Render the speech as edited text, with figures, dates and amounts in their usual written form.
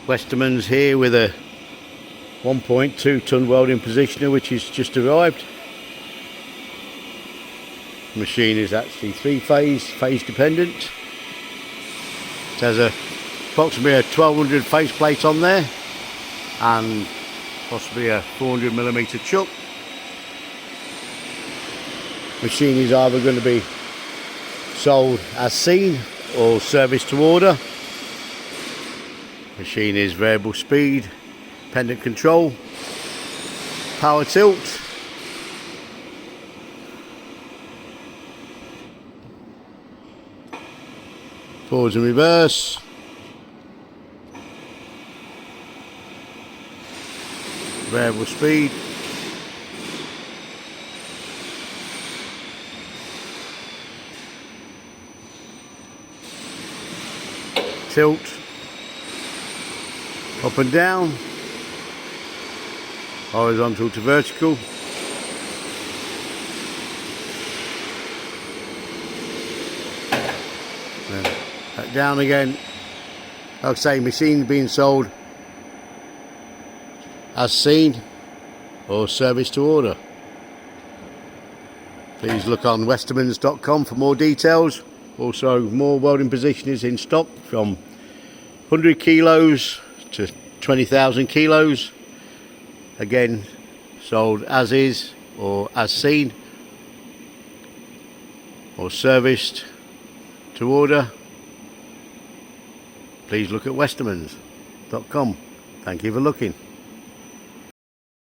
Westermans here with a 1.2 tonne welding positioner which is just arrived. The machine is actually phase dependent. It has approximately a 1200 faceplate on there and possibly a 400mm chuck. Machine is either going to be sold as seen or serviced to order. Machine is variable speed, pendant control, power tilt. Forwards and reverse. Variable speed. Tilt. Up and down. Horizontal to vertical. Then back down again. Like I say, machine being sold as seen or service to order. Please look on westermans.com for more details. Also more welding positioners in stock from 100 kilos to 20,000 kilos. Again, sold as is or as seen or serviced to order. Please look at westermans.com. Thank you for looking.